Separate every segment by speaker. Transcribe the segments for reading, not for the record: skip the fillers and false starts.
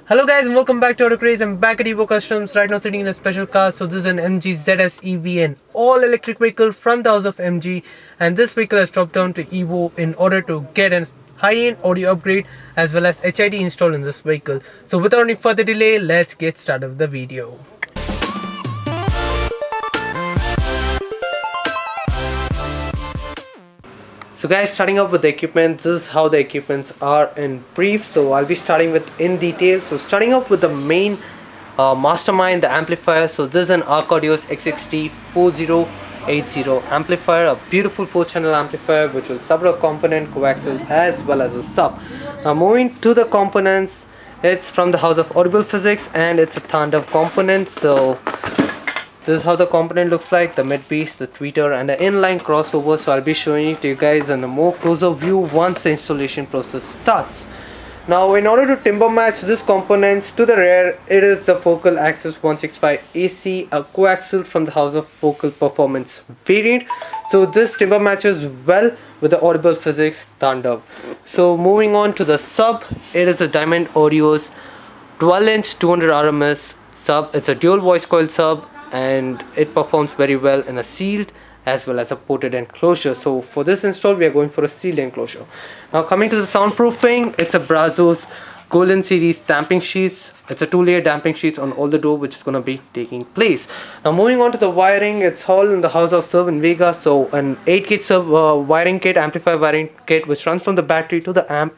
Speaker 1: Hello guys and welcome back to Auto Craze. I'm back at Evo Customs right now sitting in a special car. So this is an MG ZS EV, an all electric vehicle from the house of MG, and this vehicle has dropped down to Evo in order to get a high-end audio upgrade as well as HID installed in this vehicle. So without any further delay, let's get started with the video. So guys, starting up with the equipment, this is how the equipments are in brief. So I'll be starting with in detail. So starting up with the main mastermind, the amplifier. So this is an Arc Audio's XXT 4080 amplifier, a beautiful 4-channel amplifier which will sub a component, coaxials as well as a sub. Now moving to the components, it's from the house of Audible Physics and it's a Thunder component. So this is how the component looks like, the mid piece, the tweeter and the inline crossover. So I'll be showing it to you guys in a more closer view once the installation process starts. Now in order to timber match this components to the rear, it is the Focal Access 165 AC, a coaxial from the house of Focal Performance variant. So this timber matches well with the Audible Physics Thunder. So moving on to the sub, it is a Diamond Audio's 12-inch 200 RMS sub. It's a dual voice coil sub and it performs very well in a sealed as well as a ported enclosure. So for this install we are going for a sealed enclosure. Now coming to the soundproofing, it's a Brazos Golden Series damping sheets. It's a 2-layer damping sheets on all the door which is going to be taking place. Now moving on to the wiring, it's all in the house of Serv Vega. So an 8-gauge wiring kit, amplifier wiring kit which runs from the battery to the amp.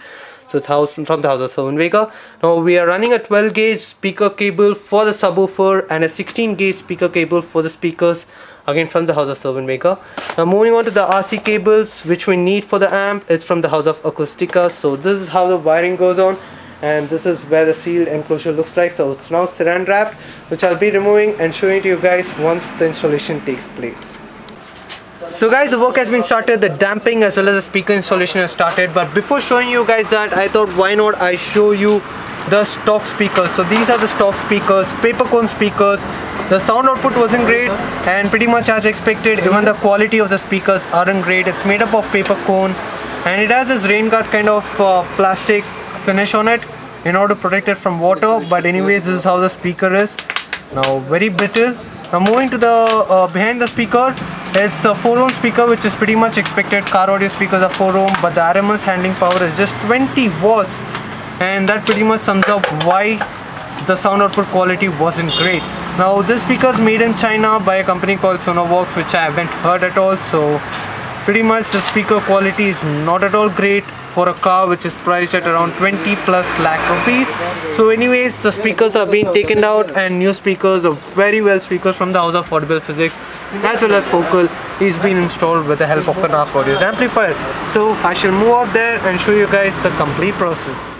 Speaker 1: So it's housed from the house of Serv Vega. Now we are running a 12-gauge speaker cable for the subwoofer and a 16-gauge speaker cable for the speakers, again from the house of Serv Vega. Now moving on to the RC cables which we need for the amp, it's from the house of Acoustica. So this is how the wiring goes on and this is where the sealed enclosure looks like. So it's now saran wrapped, which I'll be removing and showing to you guys once the installation takes place. So guys, the work has been started, the damping as well as the speaker installation has started. But before showing you guys that, I thought why not I show you the stock speakers. So these are the stock speakers, paper cone speakers. The sound output wasn't great and pretty much as expected, even the quality of the speakers aren't great. It's made up of paper cone and it has this rain guard kind of plastic finish on it in order to protect it from water. But anyways, this is how the speaker is. Now very brittle. Now moving to the behind the speaker, it's a 4-ohm speaker which is pretty much expected. Car audio speakers are 4-ohm, but the RMS handling power is just 20 watts, and that pretty much sums up why the sound output quality wasn't great. Now this speaker is made in China by a company called Sonovox, which I haven't heard at all. So pretty much the speaker quality is not at all great for a car which is priced at around 20+ lakh rupees. So anyways, the speakers are being taken out and new speakers are very well speakers from the house of Audible Physics as well as Focal is being installed with the help of an Arc Audio's amplifier. So I shall move out there and show you guys the complete process.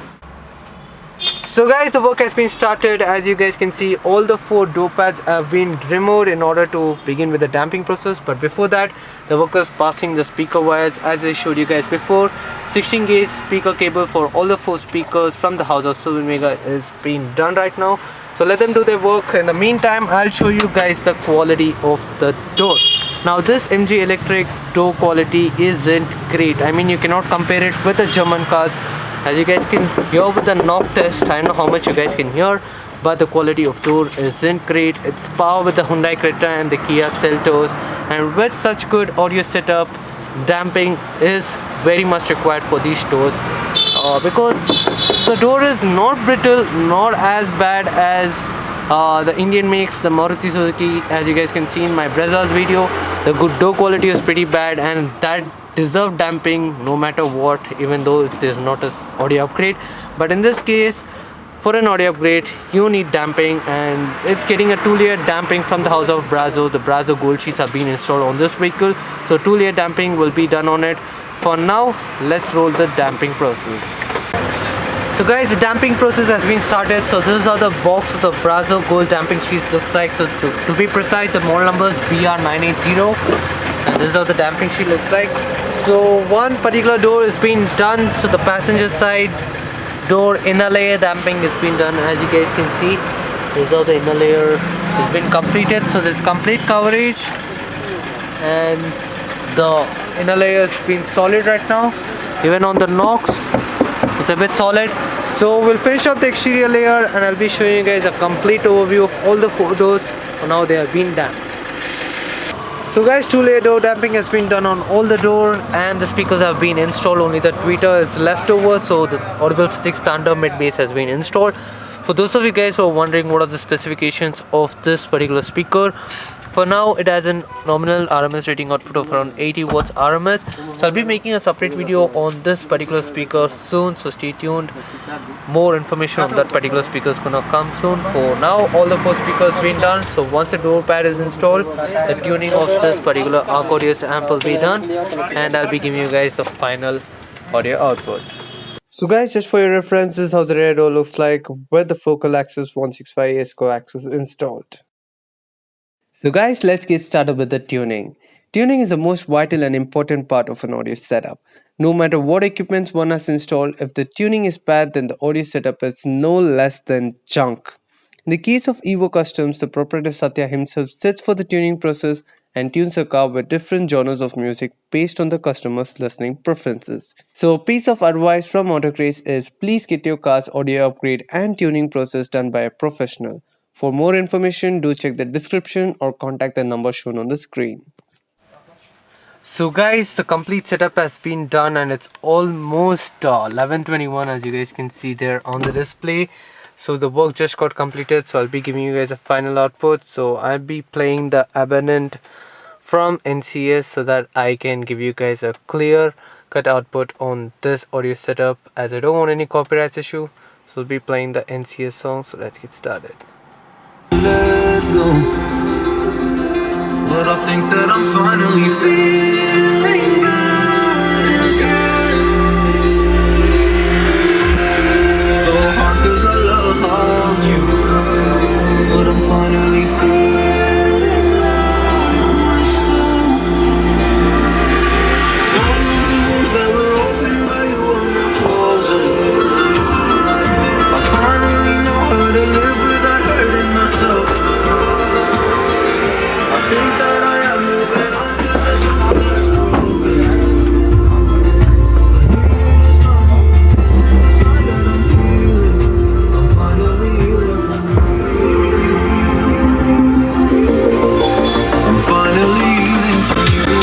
Speaker 1: So guys, the work has been started. As you guys can see, all the 4 door pads have been removed in order to begin with the damping process. But before that, the workers passing the speaker wires as I showed you guys before. 16-gauge speaker cable for all the 4 speakers from the house of Serv Vega is being done right now. So let them do their work. In the meantime, I'll show you guys the quality of the door. Now this MG electric door quality isn't great. I mean, you cannot compare it with the German cars. As you guys can hear with the knob test, I don't know how much you guys can hear, but the quality of door isn't great. It's par with the Hyundai Creta and the Kia Seltos, and with such good audio setup, damping is very much required for these doors because the door is not brittle nor as bad as the Indian makes, the Maruti Suzuki. As you guys can see in my Breza's video, the good door quality is pretty bad and that deserve damping no matter what, even though if there's not an audio upgrade. But in this case, for an audio upgrade you need damping, and it's getting a 2-layer damping from the house of Brazo. The Brazo gold sheets are being installed on this vehicle, so 2-layer damping will be done on it. For now, let's roll the damping process. So guys, the damping process has been started. So this is how the box of the Brazo gold damping sheets looks like. So to be precise, the model number is BR980 and this is how the damping sheet looks like. So one particular door is being done, so the passenger side door inner layer damping is being done. As you guys can see, this is how the inner layer has been completed. So there's complete coverage and the inner layer has been solid right now. Even on the knocks, it's a bit solid. So we'll finish up the exterior layer and I'll be showing you guys a complete overview of all the photos on how they have been done. So guys, 2-layer door damping has been done on all the door and the speakers have been installed. Only the tweeter is left over, so the Audible Physics Thunder mid bass has been installed. For those of you guys who are wondering what are the specifications of this particular speaker, for now it has a nominal RMS rating output of around 80 watts RMS. So I'll be making a separate video on this particular speaker soon, so stay tuned. More information on that particular speaker is gonna come soon. For now, all the 4 speakers been done. So once the door pad is installed, the tuning of this particular arc audio amp will be done and I'll be giving you guys the final audio output. So guys, just for your reference, this is how the rear door looks like with the focal axis 165 coaxial installed. So guys, let's get started with the tuning. Tuning is the most vital and important part of an audio setup. No matter what equipments one has installed, if the tuning is bad, then the audio setup is no less than junk. In the case of Evo Customs, the proprietor Satya himself sits for the tuning process and tunes a car with different genres of music based on the customer's listening preferences. So a piece of advice from Craze is please get your car's audio upgrade and tuning process done by a professional. For more information, do check the description or contact the number shown on the screen. So guys, the complete setup has been done and it's almost 11:21 as you guys can see there on the display. So the work just got completed, so I'll be giving you guys a final output. So I'll be playing the abundant from NCS so that I can give you guys a clear cut output on this audio setup, as I don't want any copyrights issue. So I'll be playing the NCS song, so let's get started.
Speaker 2: Let go, but I think that I'm finally feeling good again. So hard 'cause I love you, but I'm finally feeling like myself. All of the wounds that were opened by you are not closing. I finally know how to live without hurting myself. I think that I am moving on to such a fast road. I needed a song, this is the sign that I'm healing. I'm finally healing from you. I'm finally healing from you.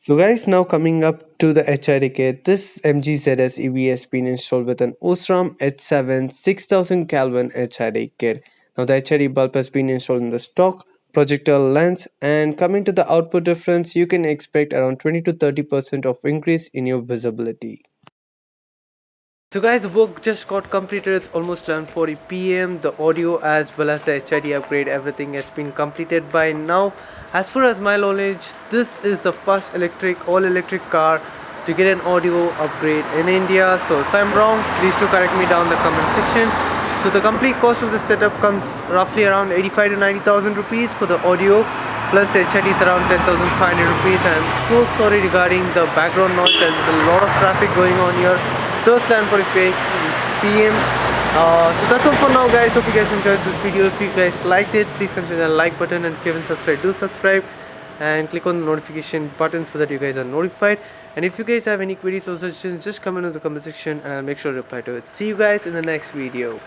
Speaker 1: So guys, now coming up to the HID kit, this MGZS EV has been installed with an Osram H7 6000 Kelvin HID kit. Now the HID bulb has been installed in the stock projectile lens, and coming to the output difference, you can expect around 20 to 30% of increase in your visibility. So guys, the work just got completed. It's almost 11:40 PM. The audio as well as the HID upgrade, everything has been completed by now. As far as my knowledge, this is the first all electric car to get an audio upgrade in India. So if I'm wrong, please do correct me down in the comment section. So the complete cost of the setup comes roughly around 85 to 90,000 rupees for the audio, plus the HID is around 10,500 rupees. And I'm so sorry regarding the background noise, as there's a lot of traffic going on here. Those 11:40 PM. So that's all for now guys. Hope you guys enjoyed this video. If you guys liked it, please consider the like button, and if you haven't subscribed, do subscribe and click on the notification button so that you guys are notified. And if you guys have any queries or suggestions, just comment in the comment section and I'll make sure to reply to it. See you guys in the next video.